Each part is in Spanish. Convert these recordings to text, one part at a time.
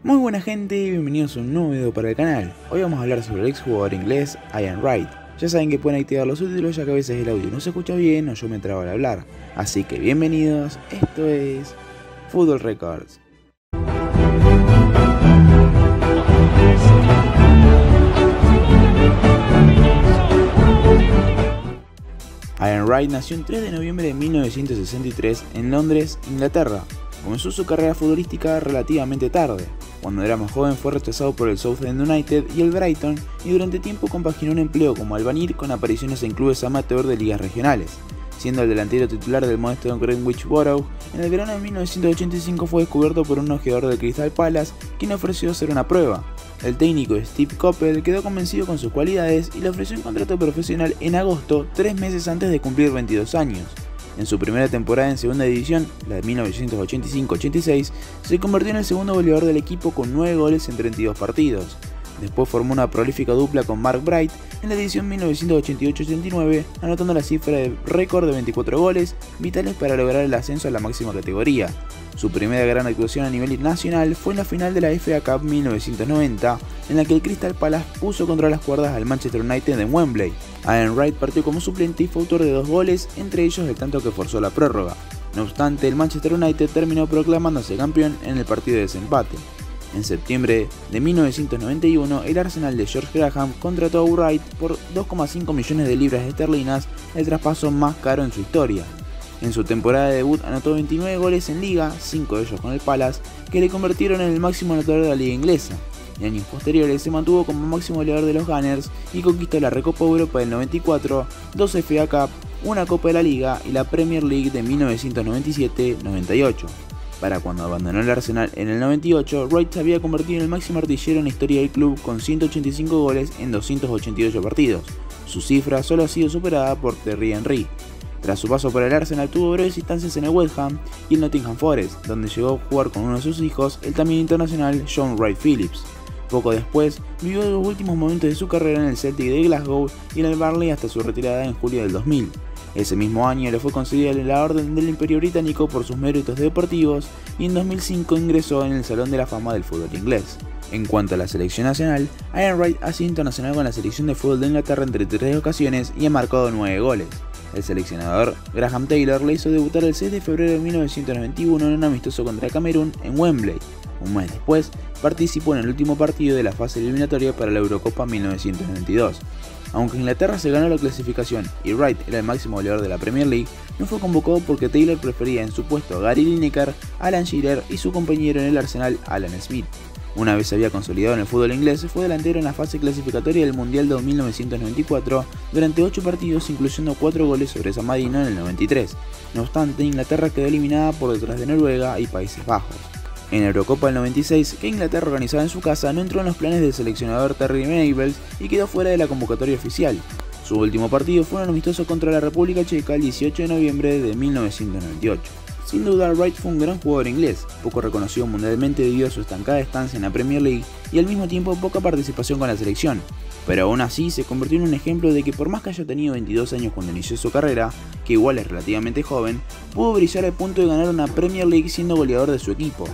Muy buena gente, bienvenidos a un nuevo video para el canal. Hoy vamos a hablar sobre el exjugador inglés Ian Wright. Ya saben que pueden activar los subtítulos ya que a veces el audio no se escucha bien o yo me trabo al hablar. Así que bienvenidos, esto es Football Records. Ian Wright nació el 3 de noviembre de 1963 en Londres, Inglaterra. Comenzó su carrera futbolística relativamente tarde. Cuando era más joven fue rechazado por el Southend United y el Brighton y durante tiempo compaginó un empleo como albañil con apariciones en clubes amateur de ligas regionales. Siendo el delantero titular del modesto Greenwich Borough, en el verano de 1985 fue descubierto por un ojeador del Crystal Palace quien ofreció hacer una prueba. El técnico Steve Coppell quedó convencido con sus cualidades y le ofreció un contrato profesional en agosto, 3 meses antes de cumplir 22 años. En su primera temporada en segunda división, la de 1985-86, se convirtió en el segundo goleador del equipo con 9 goles en 32 partidos. Después formó una prolífica dupla con Mark Bright en la edición 1988-89, anotando la cifra de récord de 24 goles, vitales para lograr el ascenso a la máxima categoría. Su primera gran actuación a nivel nacional fue en la final de la FA Cup 1990, en la que el Crystal Palace puso contra las cuerdas al Manchester United en Wembley. Ian Wright partió como suplente y fue autor de 2 goles, entre ellos el tanto que forzó la prórroga. No obstante, el Manchester United terminó proclamándose campeón en el partido de desempate. En septiembre de 1991, el Arsenal de George Graham contrató a Wright por 2,5 millones de libras esterlinas, el traspaso más caro en su historia. En su temporada de debut anotó 29 goles en liga, 5 de ellos con el Palace, que le convirtieron en el máximo anotador de la liga inglesa. En años posteriores se mantuvo como máximo goleador de los Gunners y conquistó la Recopa Europa del 94, 2 FA Cup, una Copa de la Liga y la Premier League de 1997-98. Para cuando abandonó el Arsenal en el 98, Wright se había convertido en el máximo artillero en la historia del club con 185 goles en 288 partidos. Su cifra solo ha sido superada por Thierry Henry. Tras su paso por el Arsenal tuvo breves instancias en el West Ham y el Nottingham Forest, donde llegó a jugar con uno de sus hijos, el también internacional John Wright Phillips. Poco después, vivió los últimos momentos de su carrera en el Celtic de Glasgow y en el Burnley hasta su retirada en julio del 2000. Ese mismo año le fue concedida la Orden del Imperio Británico por sus méritos deportivos y en 2005 ingresó en el Salón de la Fama del fútbol inglés. En cuanto a la selección nacional, Ian Wright ha sido internacional con la selección de fútbol de Inglaterra en 33 ocasiones y ha marcado 9 goles. El seleccionador Graham Taylor le hizo debutar el 6 de febrero de 1991 en un amistoso contra Camerún en Wembley. Un mes después, participó en el último partido de la fase eliminatoria para la Eurocopa 1992. Aunque Inglaterra se ganó la clasificación y Wright era el máximo goleador de la Premier League, no fue convocado porque Taylor prefería en su puesto a Gary Lineker, Alan Shearer y su compañero en el Arsenal, Alan Smith. Una vez se había consolidado en el fútbol inglés, fue delantero en la fase clasificatoria del Mundial de 1994 durante 8 partidos, incluyendo 4 goles sobre San Marino en el 93. No obstante, Inglaterra quedó eliminada por detrás de Noruega y Países Bajos. En la Eurocopa del 96, que Inglaterra organizaba en su casa, no entró en los planes del seleccionador Terry Venables y quedó fuera de la convocatoria oficial. Su último partido fue un amistoso contra la República Checa el 18 de noviembre de 1998. Sin duda, Wright fue un gran jugador inglés, poco reconocido mundialmente debido a su estancada estancia en la Premier League y al mismo tiempo poca participación con la selección. Pero aún así se convirtió en un ejemplo de que por más que haya tenido 22 años cuando inició su carrera, que igual es relativamente joven, pudo brillar al punto de ganar una Premier League siendo goleador de su equipo.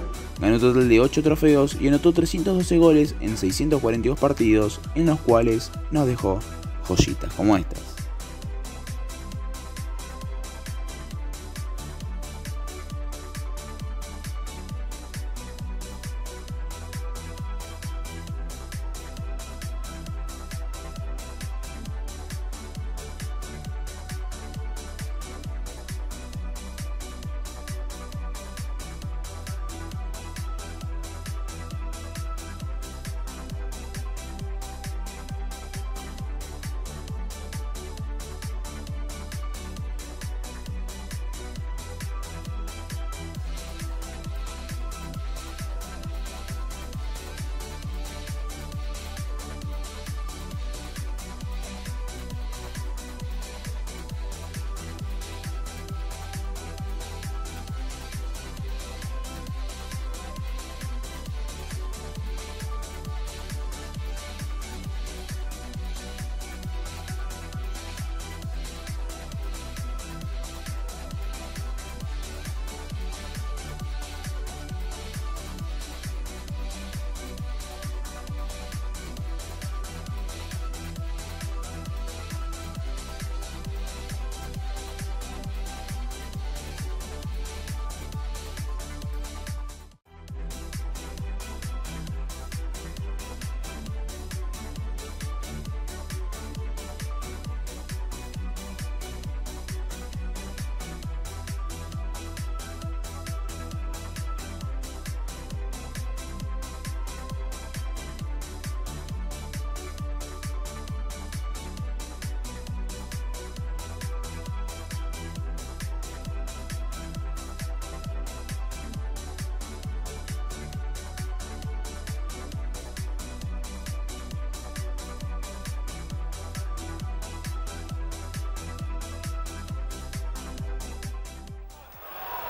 Ganó un total de 8 trofeos y anotó 312 goles en 642 partidos, en los cuales nos dejó joyitas como estas.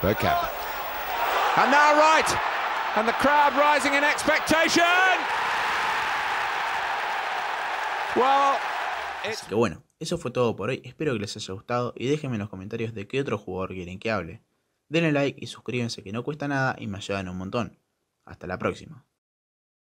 Bergkamp. And now right. And the crowd rising in expectation. Well, así que bueno, eso fue todo por hoy, espero que les haya gustado y déjenme en los comentarios de qué otro jugador quieren que hable. Denle like y suscríbanse que no cuesta nada y me ayudan un montón. Hasta la próxima.